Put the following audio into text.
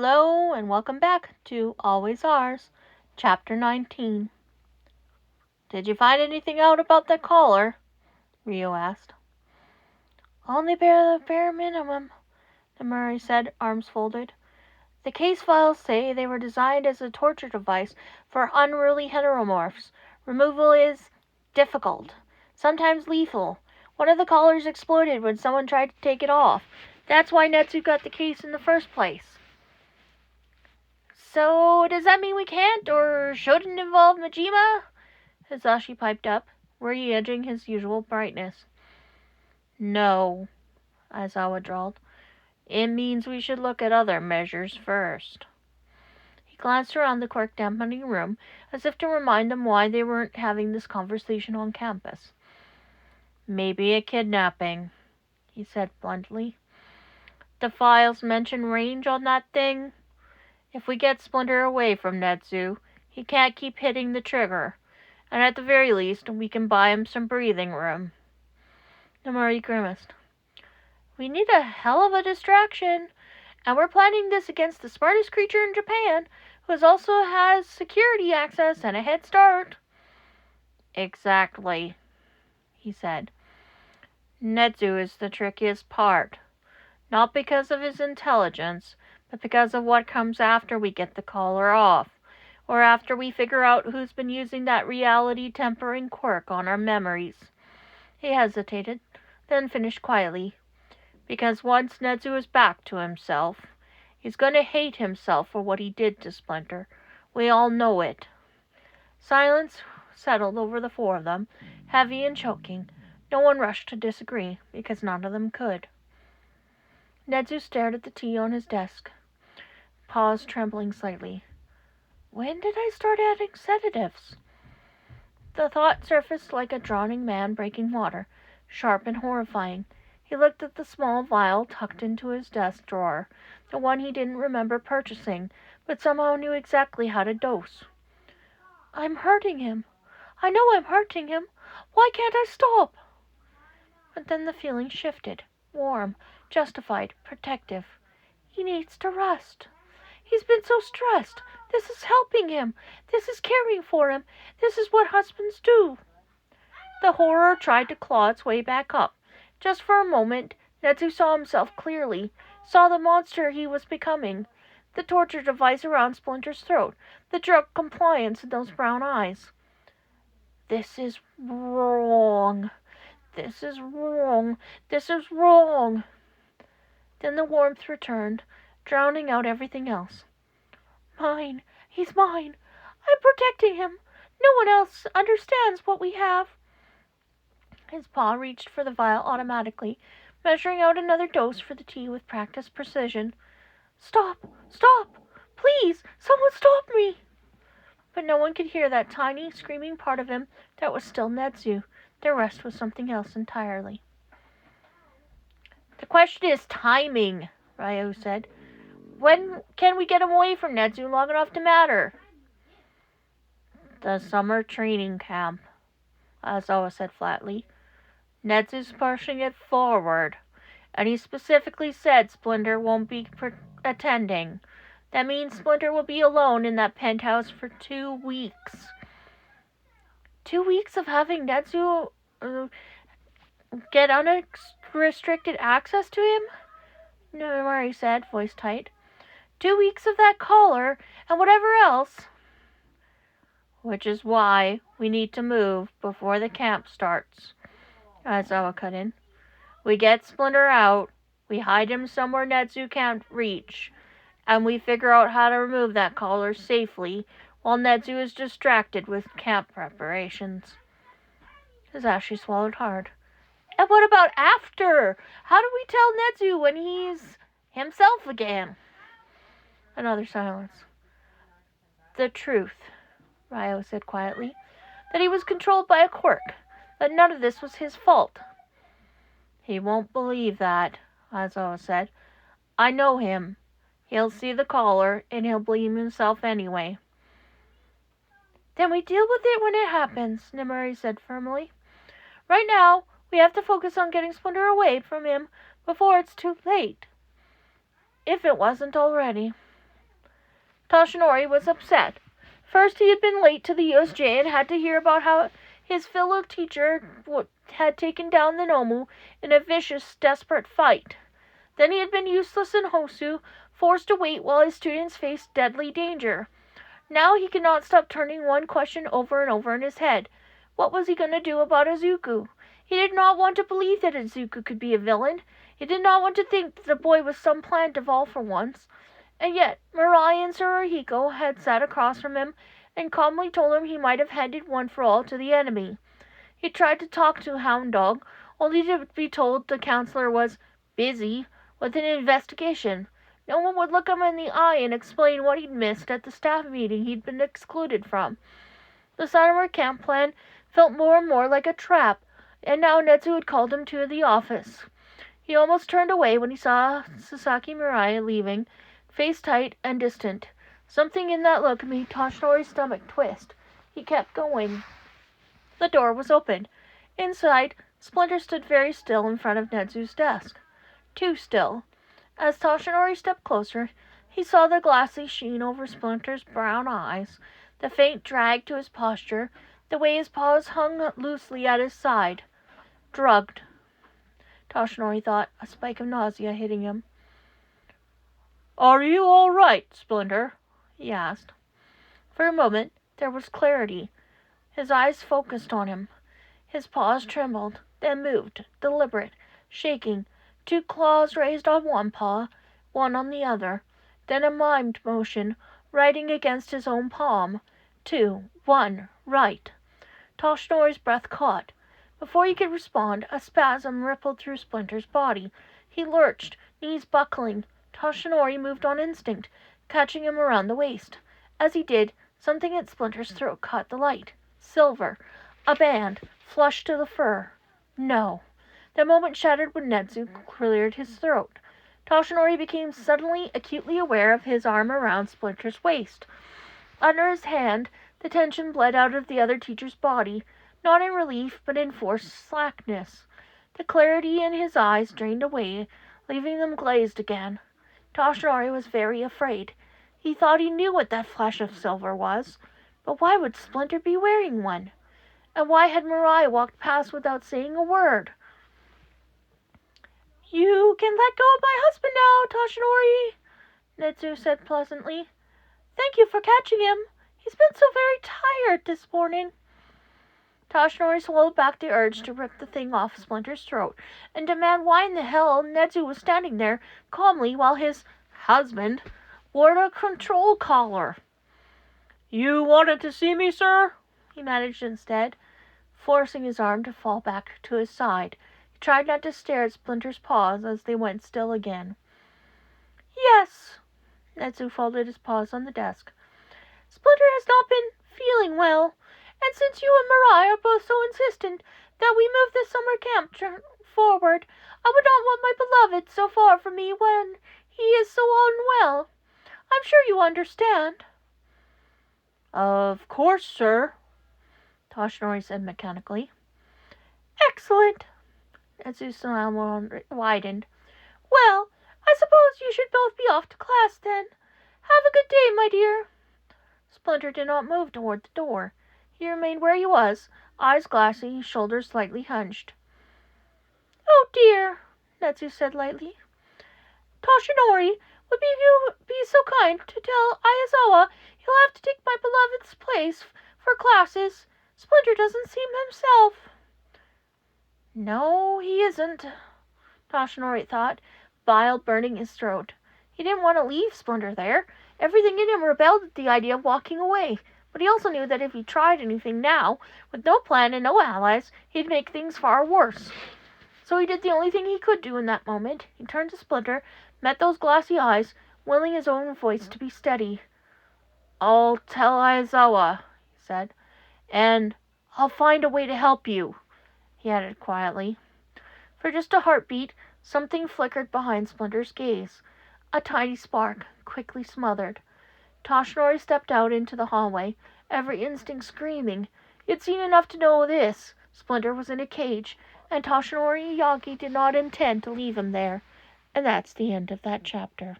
Hello, and welcome back to Always Ours, Chapter 19. Did you find anything out about that collar? Rio asked. Only the bare minimum, Nemuri said, arms folded. The case files say they were designed as a torture device for unruly heteromorphs. Removal is difficult, sometimes lethal. One of the collars exploded when someone tried to take it off. That's why Netsu got the case in the first place. So, does that mean we can't or shouldn't involve Majima? Hisashi piped up, re-edging his usual brightness. No, Aizawa drawled. It means we should look at other measures first. He glanced around the quirk-dampening room, as if to remind them why they weren't having this conversation on campus. Maybe a kidnapping, he said bluntly. The files mention range on that thing. If we get Splinter away from Netsu, he can't keep hitting the trigger, and at the very least, we can buy him some breathing room. Nemuri grimaced. We need a hell of a distraction, and we're planning this against the smartest creature in Japan, who also has security access and a head start. Exactly, he said. Netsu is the trickiest part, not because of his intelligence, but because of what comes after we get the collar off, or after we figure out who's been using that reality-tempering quirk on our memories. He hesitated, then finished quietly. Because once Netsu is back to himself, he's going to hate himself for what he did to Splinter. We all know it. Silence settled over the four of them, heavy and choking. No one rushed to disagree, because none of them could. Netsu stared at the tea on his desk, paused, trembling slightly. When did I start adding sedatives? The thought surfaced like a drowning man breaking water, sharp and horrifying. He looked at the small vial tucked into his desk drawer, the one he didn't remember purchasing, but somehow knew exactly how to dose. I'm hurting him. I know I'm hurting him. Why can't I stop? But then the feeling shifted, warm, justified, protective. He needs to rest. He's been so stressed. This is helping him. This is caring for him. This is what husbands do. The horror tried to claw its way back up. Just for a moment, Netsu saw himself clearly, saw the monster he was becoming, the torture device around Splinter's throat, the drug compliance in those brown eyes. This is wrong. This is wrong. This is wrong. Then the warmth returned, drowning out everything else. Mine. He's mine. I'm protecting him. No one else understands what we have. His paw reached for the vial automatically, measuring out another dose for the tea with practiced precision. Stop! Stop! Please! Someone stop me! But no one could hear that tiny, screaming part of him that was still Netsu. The rest was something else entirely. The question is timing, Ryo said. When can we get him away from Netsu long enough to matter? The summer training camp, Aizawa said flatly. Netsu's pushing it forward, and he specifically said Splinter won't be attending. That means Splinter will be alone in that penthouse for 2 weeks. 2 weeks of having Netsu get unrestricted access to him? Nemuri said, voice tight. 2 weeks of that collar, and whatever else. Which is why we need to move before the camp starts, Aizawa cut in. We get Splinter out, we hide him somewhere Netsu can't reach, and we figure out how to remove that collar safely while Netsu is distracted with camp preparations. Hisashi swallowed hard. And what about after? How do we tell Netsu when he's himself again? Another silence. The truth, Ryo said quietly, that he was controlled by a quirk, that none of this was his fault. He won't believe that, Aizawa said. I know him. He'll see the collar, and he'll blame himself anyway. Then we deal with it when it happens, Nemuri said firmly. Right now, we have to focus on getting Splinter away from him before it's too late. If it wasn't already. Toshinori was upset. First, he had been late to the USJ and had to hear about how his fellow teacher had taken down the Nomu in a vicious, desperate fight. Then he had been useless in Hosu, forced to wait while his students faced deadly danger. Now he could not stop turning one question over and over in his head. What was he going to do about Izuku? He did not want to believe that Izuku could be a villain. He did not want to think that the boy was some plant of all for once. And yet, Mirai and Tsuruhiko had sat across from him and calmly told him he might have handed one for all to the enemy. He tried to talk to Hound Dog, only to be told the counselor was busy with an investigation. No one would look him in the eye and explain what he'd missed at the staff meeting he'd been excluded from. The summer camp plan felt more and more like a trap, and now Netsu had called him to the office. He almost turned away when he saw Sasaki Mirai leaving, face tight and distant. Something in that look made Toshinori's stomach twist. He kept going. The door was open. Inside, Splinter stood very still in front of Netsu's desk. Too still. As Toshinori stepped closer, he saw the glassy sheen over Splinter's brown eyes, the faint drag to his posture, the way his paws hung loosely at his side. Drugged, Toshinori thought, a spike of nausea hitting him. "Are you all right, Splinter?" he asked. For a moment there was clarity. His eyes focused on him. His paws trembled, then moved, deliberate, shaking, 2 claws raised on one paw, one on the other, then a mimed motion, writing against his own palm. 2, 1, right. Toshinori's breath caught. Before he could respond, a spasm rippled through Splinter's body. He lurched, knees buckling. Toshinori moved on instinct, catching him around the waist. As he did, something at Splinter's throat caught the light. Silver. A band, flush to the fur. No. The moment shattered when Netsu cleared his throat. Toshinori became suddenly acutely aware of his arm around Splinter's waist. Under his hand, the tension bled out of the other teacher's body, not in relief, but in forced slackness. The clarity in his eyes drained away, leaving them glazed again. Toshinori was very afraid. He thought he knew what that flash of silver was, but why would Splinter be wearing one? And why had Mirai walked past without saying a word? "You can let go of my husband now, Toshinori," Netsu said pleasantly. "Thank you for catching him. He's been so very tired this morning." Toshinori swallowed back the urge to rip the thing off Splinter's throat and demand why in the hell Netsu was standing there calmly while his husband wore a control collar. "You wanted to see me, sir?" he managed instead, forcing his arm to fall back to his side. He tried not to stare at Splinter's paws as they went still again. "Yes." Netsu folded his paws on the desk. "Splinter has not been feeling well, and since you and Mirai are both so insistent that we move the summer camp forward, I would not want my beloved so far from me when he is so unwell. I'm sure you understand." "Of course, sir," Toshinori said mechanically. "Excellent." Netsu's smile widened. "Well, I suppose you should both be off to class then. Have a good day, my dear." Splinter did not move toward the door. He remained where he was, eyes glassy, shoulders slightly hunched. "Oh dear," Netsu said lightly. "Toshinori, would you be so kind to tell Aizawa he'll have to take my beloved's place for classes? Splinter doesn't seem himself." "No, he isn't," Toshinori thought, bile burning his throat. He didn't want to leave Splinter there. Everything in him rebelled at the idea of walking away. But he also knew that if he tried anything now, with no plan and no allies, he'd make things far worse. So he did the only thing he could do in that moment. He turned to Splinter, met those glassy eyes, willing his own voice to be steady. "I'll tell Aizawa," he said, "and I'll find a way to help you," he added quietly. For just a heartbeat, something flickered behind Splinter's gaze. A tiny spark, quickly smothered. Toshinori stepped out into the hallway, every instinct screaming. He had seen enough to know this. Splinter was in a cage, and Toshinori Yagi did not intend to leave him there. And that's the end of that chapter.